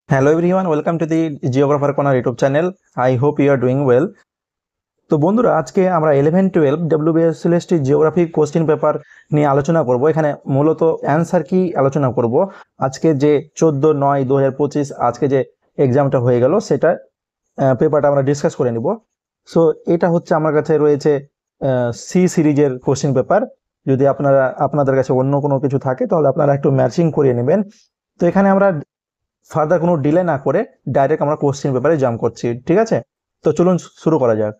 Hello everyone, welcome to the Geographer Corner YouTube channel. I hope you are doing well. তো বন্ধুরা আজকে আমরা 11-12 WBSLST geography question paper নিয়ে আলোচনা করব। এখানে মূলত অ্যান্সার কি আলোচনা করব। আজকে যে 14/9/2025 আজকে যে এক্সামটা হয়ে গেল সেটা পেপারটা আমরা ডিসকাস করে নিব। সো এটা হচ্ছে আমার কাছে রয়েছে সি সিরিজের কোশ্চেন পেপার। যদি আপনাদের কাছে অন্য কোনো কিছু থাকে তাহলে আপনারা একটু ম্যাচিং করিয়ে নেবেন। তো এখানে আমরা ফার্দার কোনো ডিলে না করে ডাইরেক্ট আমরা কোশ্চেন পেপারে জাম্প করছি, ঠিক আছে? তো চলুন শুরু করা যাক।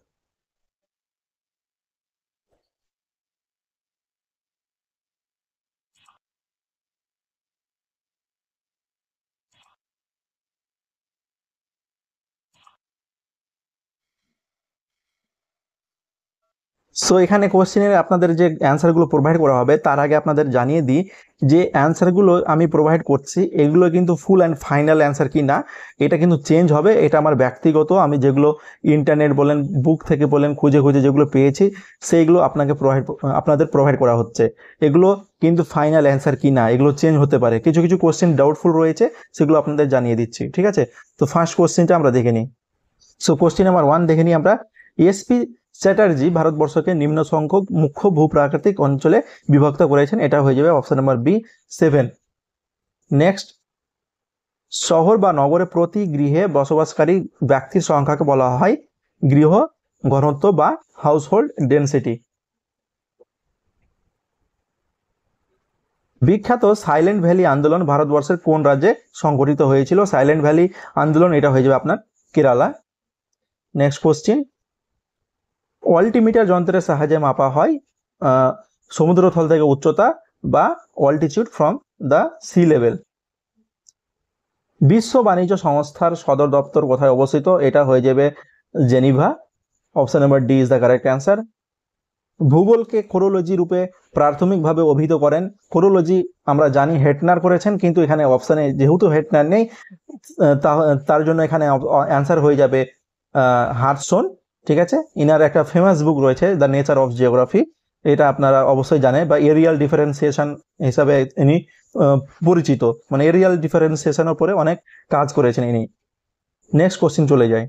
সো এখানে কোশ্চেনের আপনাদের যে অ্যান্সারগুলো প্রোভাইড করা হবে তার আগে আপনাদের জানিয়ে দিই যে অ্যান্সারগুলো আমি প্রোভাইড করছি এগুলো কিন্তু ফুল অ্যান্ড ফাইনাল অ্যান্সার কি না, এটা কিন্তু চেঞ্জ হবে। এটা আমার ব্যক্তিগত, আমি যেগুলো ইন্টারনেট বলেন, বুক থেকে বলেন, খুঁজে খুঁজে যেগুলো পেয়েছি সেইগুলো আপনাদের প্রোভাইড করা হচ্ছে। এগুলো কিন্তু ফাইনাল অ্যান্সার কি না, এগুলো চেঞ্জ হতে পারে। কিছু কিছু কোশ্চেন ডাউটফুল রয়েছে, সেগুলো আপনাদের জানিয়ে দিচ্ছি, ঠিক আছে? তো ফার্স্ট কোশ্চেনটা আমরা দেখে নিই। সো কোশ্চেন নাম্বার 1 দেখে নিই আমরা। এসপি চ্যাটার্জি ভারতবর্ষকে নিম্ন সংখ্যক মুখ্য ভূপ্রাকৃতিক অঞ্চলে বিভক্ত করেছেন, এটা হয়ে যাবে অপশন নাম্বার বি 7। নেক্সট, শহর বা নগরে প্রতি গৃহে বসবাসকারী ব্যক্তির সংখ্যাকে বলা হয় গৃহ ঘনত্ব বা হাউসহোল্ড ডেনসিটি। বিখ্যাত সাইলেন্ট ভ্যালি আন্দোলন ভারতবর্ষের কোন রাজ্যে সংগঠিত হয়েছিল? সাইলেন্ট ভ্যালি আন্দোলন, এটা হয়ে যাবে আপনার কেরালা। নেক্সট কোশ্চেন, অল্টিমিটার যন্ত্রের সাহায্যে মাপা হয় সমুদ্রতল থেকে উচ্চতা বা altitude from the sea level. বিশ্ব বাণিজ্য সংস্থার সদর দপ্তর কোথায় অবস্থিত? এটা হয়ে যাবে Geneva. Option number D is the correct answer. ভূগোলকে কোরোলজি রূপে প্রাথমিকভাবে অভিহিত করেন? কোরোলজি আমরা জানি হেটনার করেছেন, কিন্তু এখানে অপশানে যেহেতু হেটনার নেই তার জন্য এখানে অ্যান্সার হয়ে যাবে হাডসন, ঠিক আছে? ইনার একটা ফেমাস বুক রয়েছে দ্য নেচার অফ জিওগ্রাফি, এটা আপনারা অবশ্যই জানেন, বা এরিয়াল ডিফারেন্সিয়েশন হিসাবে ইনি পরিচিত, মানে এরিয়াল ডিফারেন্সিয়েশনের উপরে অনেক কাজ করেছেন ইনি। নেক্সট কোশ্চিন চলে যায়।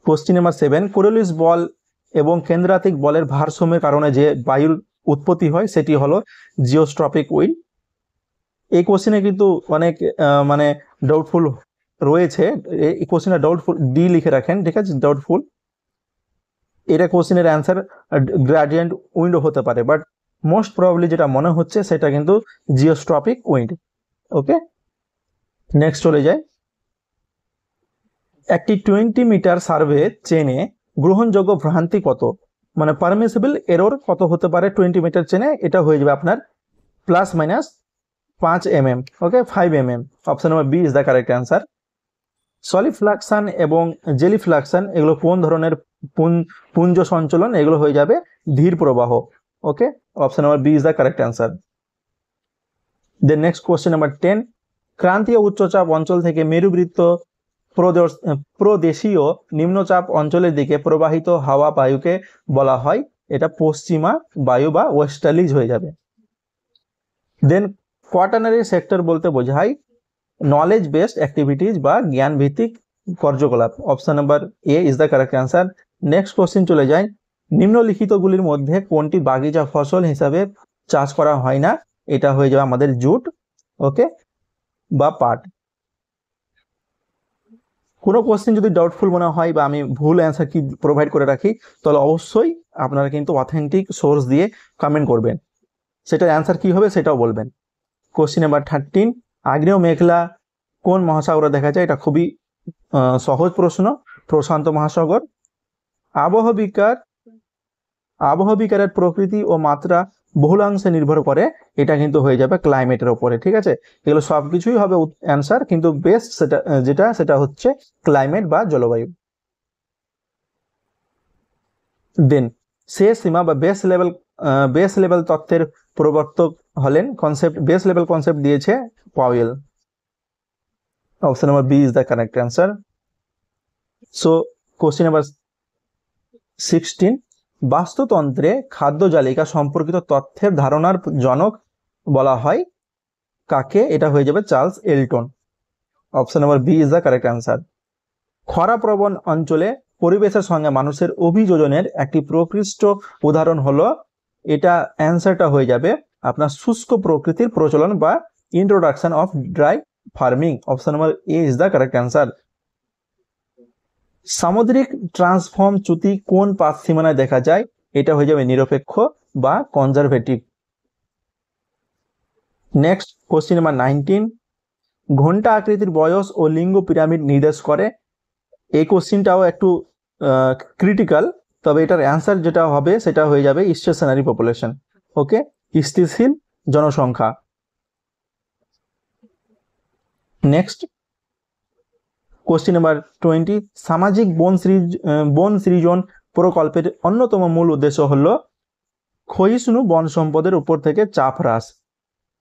কোশ্চিন নাম্বার 7, কোরিওলিস বল এবং কেন্দ্রাতিক বলের ভারসাম্যের কারণে যে বায়ুর উৎপত্তি হয় সেটি হলো জিওস্ট্রপিক উইন্ড। এই কোশ্চিনে কিন্তু অনেক মানে ডাউটফুল রয়েছে। এই কোশ্চিনটা ডাউটফুল, ডি লিখে রাখেন, ঠিক আছে? ডাউটফুল। এটা কোশ্চিনের অ্যান্সার গ্রেডিয়েন্ট উইন্ডো হতে পারে, বাট মোস্ট প্রবাবলি যেটা মনে হচ্ছে সেটা কিন্তু জিওস্ট্রপিক উইন্ড। ওকে, নেক্সট চলে যায়। একটি 20 মিটার সার্ভে চেনে গ্রহণযোগ্য ভ্রান্তি কত? মানে পারমিসিবল এরর কত হতে পারে 20 মিটার চেনে? এটা হয়ে যাবে আপনার ±5 mm। Okay, 5 mm। Option number B is the correct answer. Solifluction এবং জেলিফ্লাকশন এগুলো কোন ধরনের পুঞ্জ সঞ্চালন? এগুলো হয়ে যাবে ধীর প্রবাহ। Okay, option number B is the correct answer. Then next question number 10, ক্রান্তীয় উচ্চচাপ অঞ্চল থেকে মেরুবৃত্ত প্রদেশীয় নিম্নচাপ অঞ্চলের দিকে প্রবাহিত হাওয়া বায়ুকে বলা হয়, এটা পশ্চিমা বায়ু বা ওয়েস্টার্লিজ হয়ে যাবে। দেন কোয়াটার্নারি সেক্টর বলতে বোঝায় নলেজ বেসড অ্যাক্টিভিটিজ বা জ্ঞান ভিত্তিক কার্যকলাপ। Option number A is the correct answer. Next question চলে যায়। নিম্নলিখিতগুলির মধ্যে কোনটি বাগিচা ফসল হিসাবে চাষ করা হয় না? এটা হয়ে যাবে আমাদের জুট, ওকে, বা পাট। কোনো কোশ্চেন যদি ডাউটফুল মনে হয় বা আমি ভুল অ্যান্সার কি প্রোভাইড করে রাখি তাহলে অবশ্যই আপনারা কিন্তু অথেন্টিক সোর্স দিয়ে কমেন্ট করবেন, সেটার অ্যান্সার কি হবে সেটাও বলবেন। কোশ্চেন নাম্বার 13, আগ্নেয় মেঘলা কোন মহাসাগরে দেখা যায়? এটা খুবই সহজ প্রশ্ন, প্রশান্ত মহাসাগর। আবহবিকারের প্রকৃতি ও মাত্রা বহুলাংশে নির্ভর করে, এটা কিন্তু হয়ে যাবে ক্লাইমেটের উপরে, ঠিক আছে? এগুলো সব কিছুই হবে অ্যান্সার, কিন্তু বেস্ট সেটা হচ্ছে ক্লাইমেট বা জলবায়ু। দেন শেষ সীমা বা বেস লেভেল তত্ত্বের প্রবর্তক হলেন, বেস লেভেল কনসেপ্ট দিয়েছে Powell. Option number B is the correct answer. So question number 16, বাস্তুতন্ত্রে খাদ্য জালিকা সম্পর্কিত তথ্যের ধারণার জনক বলা হয় কাকে? এটা হয়ে যাবে Charles Elton. Option number B is the correct answer. খরাপ্রবণ অঞ্চলে পরিবেশের সঙ্গে মানুষের অভিযোজনের একটি প্রকৃষ্ট উদাহরণ হলো, এটা অ্যান্সারটা হয়ে যাবে আপনার শুষ্ক প্রকৃতির প্রচলন বা introduction of dry farming. Option number A is the correct answer. সামুদ্রিক ট্রান্সফর্ম চ্যুতি কোন পাত সীমানায় দেখা যায়? এটা হয়ে যাবে নিরপেক্ষ বা কনজারভেটিভ। নেক্সট কোশ্চেন নাম্বার 19, ঘন্টা আকৃতির বয়স ও লিঙ্গ পিরামিড নির্দেশ করে। এই কোশ্চেনটাও একটু ক্রিটিক্যাল, তবে এটার অ্যান্সার যেটা হবে সেটা হয়ে যাবে স্টেশনারি পপুলেশন। ওকে, স্থিতিশীল জনসংখ্যা। নেক্সট কোশ্চেন নাম্বার 20, সামাজিক বন সৃজন প্রকল্পের অন্যতম মূল উদ্দেশ্য হলো ক্ষয়িষ্ণু বন সম্পদের উপর থেকে চাপ হ্রাস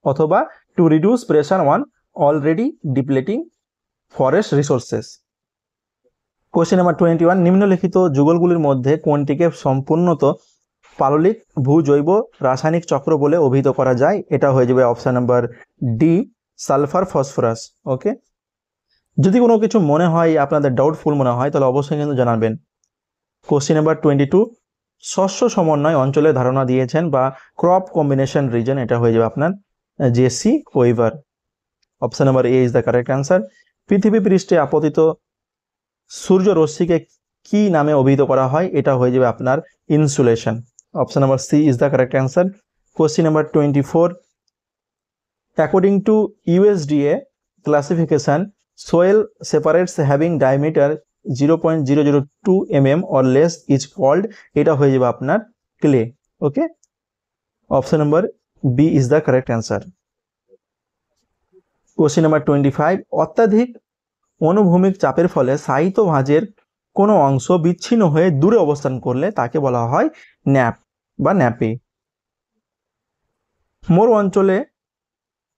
অথবা to reduce pressure on already depleting forest resources. Question number 21, নিম্নলিখিত যুগলগুলির মধ্যে কোনটিকে সম্পূর্ণত পাললিক ভূজৈব রাসায়নিক চক্র বলে অভিহিত করা যায়? এটা হয়ে যাবে option number D, sulphur phosphorus. Okay, যদি কোনো কিছু মনে হয় আপনাদের ডাউটফুল মনে হয় তাহলে অবশ্যই কিন্তু জানাবেন। কোশ্চেন নাম্বার 22, শস্য সমন্বয় অঞ্চলের ধারণা দিয়েছেন বা ক্রপ কম্বিনেশন রিজন, এটা হয়ে যাবে আপনার J C Weaver. Option number A is the correct answer. পৃথিবী পৃষ্ঠে আপতিত সূর্য রশ্মিকে কি নামে অভিহিত করা হয়? এটা হয়ে যাবে আপনার insulation. Option number C is the correct answer. Question number 24, according to USDA classification, soil separates having diameter 0.002 mm or less is called, এটা হয়ে যাবে আপনার clay. Okay, option number B is the correct answer. Question number 25, অত্যাধিক অনুভূমিক চাপের ফলে সাহিত্য ভাঁজের কোনো অংশ বিচ্ছিন্ন হয়ে দূরে অবস্থান করলে তাকে বলা হয় ন্যাপ বা ন্যাপে। মরু অঞ্চলে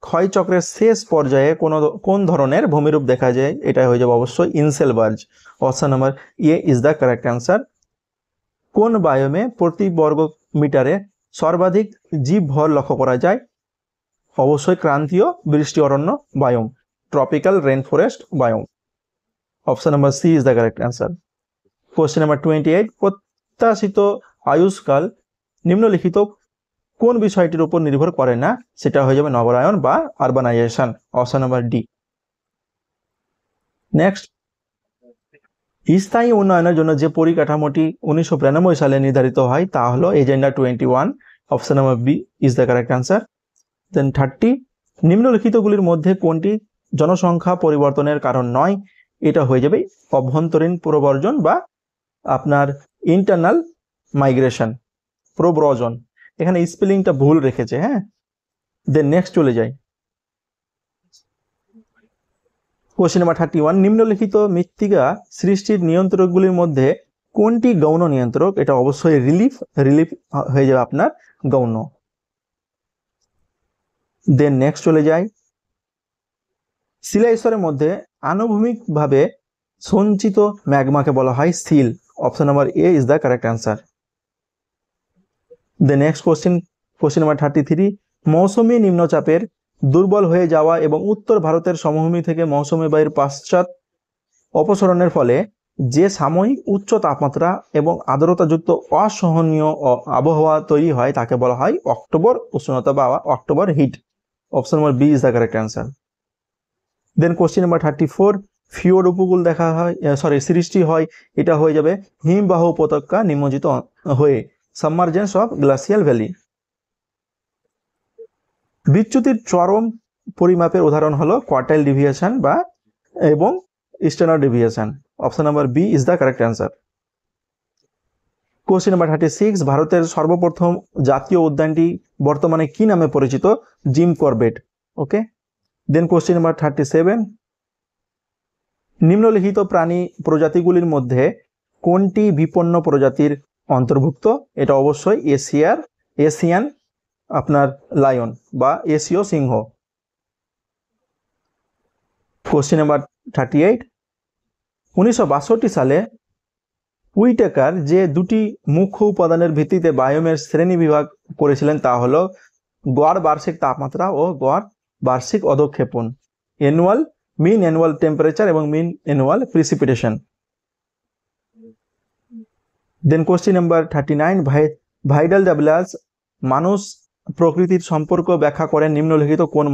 ক্ষয়চক্রের শেষ পর্যায়ে কোন ধরনের ভূমিরূপ দেখা যায়? এটা হয়ে যাবে অবশ্যই inselberg. Option number A is the correct answer. কোন বায়োমে প্রতি বর্গ মিটারে সর্বাধিক জীবভর লক্ষ্য করা যায়? অবশ্যই ক্রান্তীয় বৃষ্টি অরণ্য biome, tropical rain forest biome. Option number C is the correct answer. Question number 28, প্রত্যাশিত আয়ুষ্কাল নিম্নলিখিত কোন বিষয়টির উপর নির্ভর করে না? সেটা হয়ে যাবে নগরায়ন বা urbanisation. Option number D. Next, স্থায়ী উন্নয়নের জন্য যে পরিকাঠামোটি 1992 সালে নির্ধারিত হয় তা হলো agenda 21। Option number B is the correct answer. Then 30, নিম্নলিখিতগুলির মধ্যে কোনটি জনসংখ্যা পরিবর্তনের কারণ নয়? এটা হয়ে যাবে অভ্যন্তরীণ প্রব্রজন বা আপনার ইন্টারনাল মাইগ্রেশন, প্রব্রজন। এখানে স্পেলিংটা ভুল রেখেছে, হ্যাঁ। দেন নেক্সট চলে যাই। কোশ্চেন নাম্বার 31, নিম্নলিখিত মৃত্তিকা সৃষ্টির নিয়ন্ত্রকগুলির মধ্যে কোনটি গৌণ নিয়ন্ত্রক? এটা অবশ্যই রিলিফ হয়ে যাবে আপনার গৌণ। দেন নেক্সট চলে যাই। শিলাস্তরের মধ্যে আনুভূমিকভাবে সঞ্চিত ম্যাগমাকে বলা হয় seal. Option number A is the correct answer. The next question number 33, মৌসুমী নিম্নচাপের দুর্বল হয়ে যাওয়া এবং উত্তর ভারতের সমভূমি থেকে মৌসুমী বায়ুর পাশ্চাৎ অপসরণের ফলে যে সাময়িক উচ্চ তাপমাত্রা এবং আর্দ্রতাযুক্ত অসহনীয় আবহাওয়া তৈরি হয় তাকে বলা হয় অক্টোবর উষ্ণতা বা October heat. Option number B is the correct answer. Then question number 34, fjord উপকূল দেখা হয় সৃষ্টি হয়, এটা হয়ে যাবে হিমবাহ উপত্যকা নিমজ্জিত হয়ে, সাবমার্জেন্স অফ গ্লাসিয়াল ভ্যালি। বিচ্যুতির চরম পরিমাপের উদাহরণ হলো কোয়ার্টাইল ডিভিয়েশন বা এবং standard deviation. Option number B is the correct answer. Question number 36, ভারতের সর্বপ্রথম জাতীয় উদ্যানটি বর্তমানে কি নামে পরিচিত? Jim Corbett. Okay, then question number 37, নিম্নলিখিত প্রাণী প্রজাতিগুলির মধ্যে কোনটি বিপন্ন প্রজাতির অন্তর্ভুক্ত? এটা অবশ্যই এশিয়ান আপনার লায়ন বা এশীয় সিংহ। কোশ্চেন নাম্বার 38, 1962 সালে উইটেকার যে দুটি মুখ্য উপাদানের ভিত্তিতে বায়োমের শ্রেণী বিভাগ করেছিলেন তা হলো গড় বার্ষিক তাপমাত্রা ও গড় বার্ষিক অধঃক্ষেপণ, অ্যানুয়াল মিন অ্যানুয়াল টেম্পারেচার এবং mean annual precipitation. Then question number 39, Vidal ডাবলাস মানুষ প্রকৃতির সম্পর্ক ব্যাখ্যা করেন নিম্নলিখিত কোন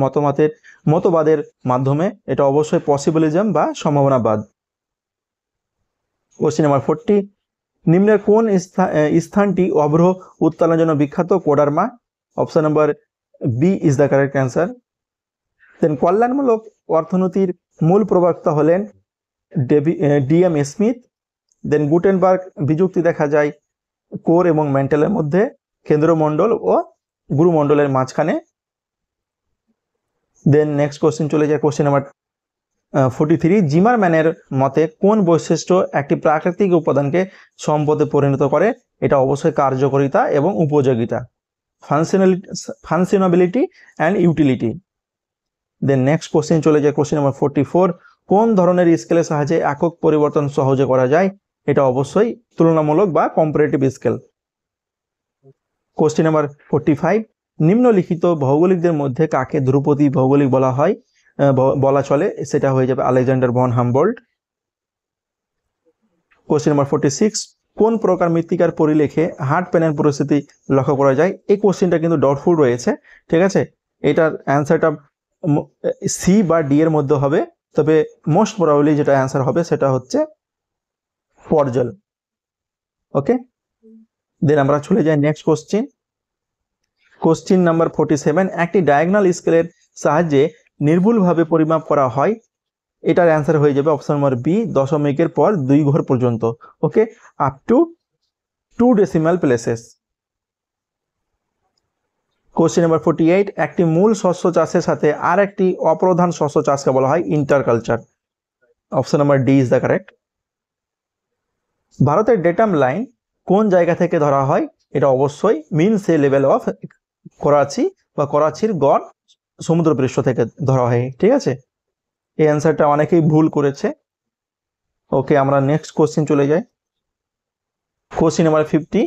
মতবাদের মাধ্যমে? এটা অবশ্যই পসিবিলিজম বা সম্ভাবনাবাদ। কোশ্চেন নাম্বার 40, নিম্নের কোন স্থানটি অভ্র উত্তোলনের জন্য বিখ্যাত? Koderma. Option number B is the correct answer. Then কল্যাণমূলক অর্থনীতির মূল প্রবক্তা হলেন DM স্মিথ। দেন গুটেনবার্গ বিযুক্তি দেখা যায় কোর এবং মেন্টালের মধ্যে, কেন্দ্রমণ্ডল ও গুরুমণ্ডলের মাঝখানে। দেন নেক্সট কোশ্চেন চলে যায় কোশ্চেন নাম্বার 43, জিমারম্যানের মতে কোন বৈশিষ্ট্য একটি প্রাকৃতিক উপাদানকে সম্পদে পরিণত করে? এটা অবশ্যই কার্যকারিতা এবং উপযোগিতা, functionability and utility. Then next question চলে যায় কোশ্চেন নাম্বার 44, কোন ধরনের স্কেলের সাহায্যে একক পরিবর্তন সহজে করা যায়? এটা অবশ্যই তুলনামূলক বা কম্পারেটিভ স্কেল। কোশ্চেন নাম্বার 45, নিম্নলিখিত ভৌগোলিকদের মধ্যে কাকে ধ্রুপদী ভৌগোলিক বলা চলে? সেটা হয়ে যাবে Alexander von Humboldt. Question number 46, কোন প্রকার মৃত্তিকার পরিলেখে হার্ট পেনের পরিস্থিতি লক্ষ্য করা যায়? এই কোশ্চেনটা কিন্তু ডাউটফুল রয়েছে, ঠিক আছে। এটার অ্যান্সারটা সি বা ডি এর মধ্যে হবে, তবে মোস্ট প্রবাবলি যেটা অ্যান্সার হবে সেটা হচ্ছে পর্জল। ওকে, দেন আমরা চলে যাই নেক্সট কোশ্চেন। কোশ্চেন নাম্বার 47, একটি ডায়াগোনাল স্কেলের সাহায্যে নির্ভুলভাবে পরিমাপ করা হয়। এটার অ্যান্সার হয়ে যাবে অপশন নাম্বার বি, দশমিকের পর 2 ঘর পর্যন্ত। Okay, up to 2 decimal places. Question number 48, একটি মূল শস্য চাষের সাথে আর একটি অপ্রধান শস্য চাষকে বলা হয় interculture. Option number D is the correct. ভারতের ডেটাম লাইন কোন জায়গা থেকে ধরা হয়? এটা অবশ্যই mean sea level of Karachi বা করাচির গড় সমুদ্রপৃষ্ঠ থেকে ধরা হয়, ঠিক আছে। এই অ্যান্সারটা অনেকেই ভুল করেছে। ওকে, আমরা নেক্সট কোশ্চেন চলে যাই। কোশ্চেন নাম্বার 50,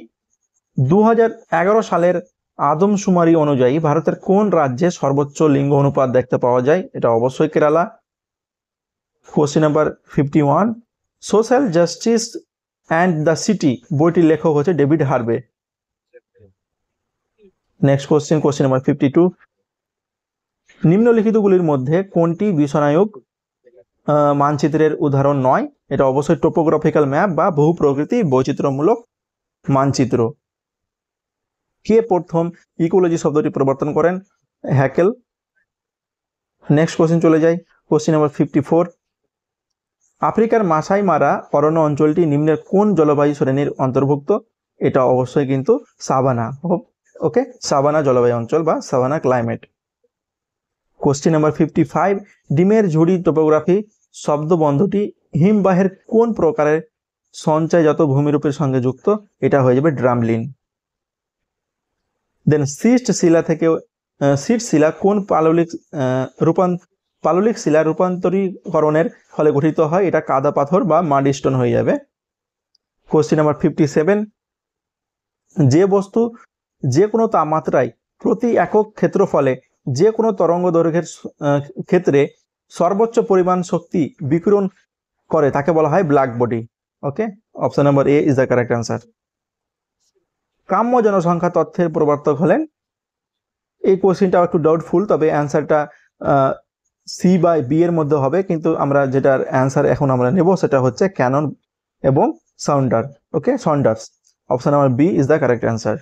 2011 সালের আদমশুমারি অনুযায়ী ভারতের কোন রাজ্যে সর্বোচ্চ লিঙ্গ অনুপাত দেখতে পাওয়া যায়? এটা অবশ্যই Kerala. Question number 51, social justice and the city বইটির লেখক হচ্ছে David Harvey. Next question, question number 52, নিম্নলিখিতগুলির মধ্যে কোনটি বিষনায়ক মানচিত্রের উদাহরণ নয়? এটা অবশ্যই টোপোগ্রাফিক্যাল ম্যাপ বা বহু প্রকৃতি বৈচিত্র্যমূলক মানচিত্র। কে প্রথম ইকোলজি শব্দটি প্রবর্তন করেন? হ্যাকেল। নেক্সট কোশ্চেন চলে যাই কোশ্চেন নাম্বার 54, আফ্রিকার মাসাই মারা অরণ্য অঞ্চলটি নিম্নের কোন জলবায়ু শ্রেণীর অন্তর্ভুক্ত? এটা অবশ্যই কিন্তু সাভানা। ওকে, সাভানা জলবায়ু অঞ্চল বা সাভানা ক্লাইমেট। কোশ্চেন নাম্বার 55, ডিমের ঝুড়ি টোপোগ্রাফি শব্দবন্ধটি হিমবাহের কোন প্রকারের সঞ্চয়জাত ভূমিরূপের সঙ্গে যুক্ত? এটা হয়ে যাবে ড্রামলিন। দেন সিস্ট শিলা কোন পাললিক শিলা রূপান্তরীকরণের ফলে গঠিত হয়? এটা কাদা পাথর বা মাডস্টোন হয়ে যাবে। কোশ্চেন নাম্বার 57, যে বস্তু যে কোনো তাপমাত্রায় প্রতি একক ক্ষেত্রফলে যে কোনো তরঙ্গ দৈর্ঘ্যের ক্ষেত্রে সর্বোচ্চ পরিমাণ শক্তি বিকিরণ করে তাকে বলা হয় black body. Okay, option number A is the correct answer. কাম্য জনসংখ্যা তথ্যের প্রবর্তক হলেন? এই কোশ্চেনটা একটু ডাউটফুল, তবে অ্যান্সারটা সি বা বি এর মধ্যে হবে, কিন্তু আমরা যেটার অ্যান্সার এখন আমরা নেব সেটা হচ্ছে ক্যানন এবং Saunder. Okay, Saunders. Option number B is the correct answer.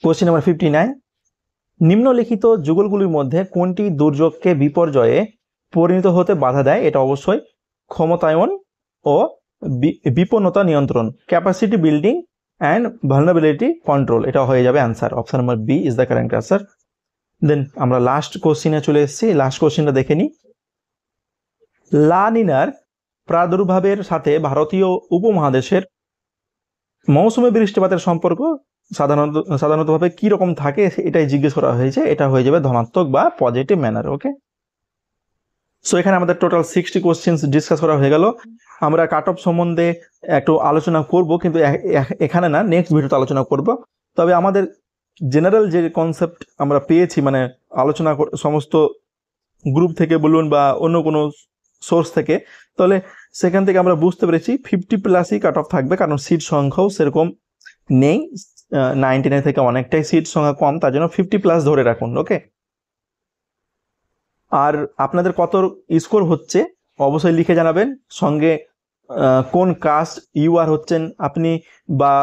Question number 59, নিম্নলিখিত যুগলগুলির মধ্যে কোনটি দুর্যোগকে বিপর্যয়ে পরিণত হতে বাধা দেয়? এটা অবশ্যই ক্ষমতায়ন ও বিপন্নতা নিয়ন্ত্রণ, capacity building and vulnerability control. এটা হয়ে যাবে answer. Option number B is the correct answer. Then আমরা লাস্ট কোশ্চেনে চলে এসেছি। লাস্ট কোশ্চেনটা দেখে নিই। লা নিনার প্রাদুর্ভাবের সাথে ভারতীয় উপমহাদেশের মৌসুমী বৃষ্টিপাতের সম্পর্ক সাধারণতভাবে কি রকম থাকে এটাই জিজ্ঞেস করা হয়েছে। এটা হয়ে যাবে ধনাত্মক বা পজিটিভ ম্যানার। ওকে, সো এখানে আমাদের টোটাল 60 কোশ্চেন ডিসকাস করা হয়ে গেল। আমরা কাট অফ সম্বন্ধে একটু আলোচনা করব, কিন্তু এখানে না, নেক্সট ভিডিওতে আলোচনা করব। তবে আমাদের জেনারেল যে কনসেপ্ট আমরা পেয়েছি, মানে আলোচনা সমস্ত গ্রুপ থেকে বলুন বা অন্য কোনো সোর্স থেকে, তাহলে সেখান থেকে আমরা বুঝতে পেরেছি 50+ কাট অফ থাকবে, কারণ সিট সংখ্যাও সেরকম নেই, 99 থেকে অনেকটাই সিট সংখ্যা কম, তার জন্য 50+ ধরে রাখুন। ওকে, আর আপনাদের কত স্কোর হচ্ছে অবশ্যই লিখে জানাবেন, সঙ্গে কোন কাস্ট ইউ আর হচ্ছেন আপনি, বা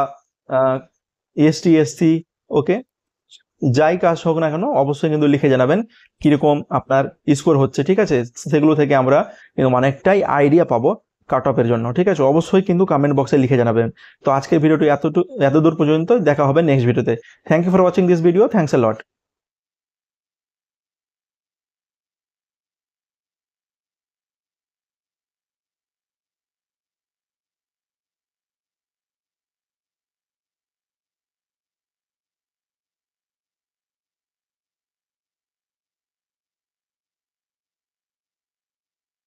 এসটি এসসি, ওকে, যাই কাজ হোক না কেন অবশ্যই কিন্তু লিখে জানাবেন কিরকম আপনার স্কোর হচ্ছে, ঠিক আছে? সেগুলো থেকে আমরা কিন্তু অনেকটাই আইডিয়া পাবো কাট অফের জন্য, ঠিক আছে? অবশ্যই কিন্তু কমেন্ট বক্সে লিখে জানাবেন। তো আজকের ভিডিওটি এতদূর পর্যন্ত, দেখা হবে নেক্সট ভিডিওতে। Thank you for watching this video, thanks a lot.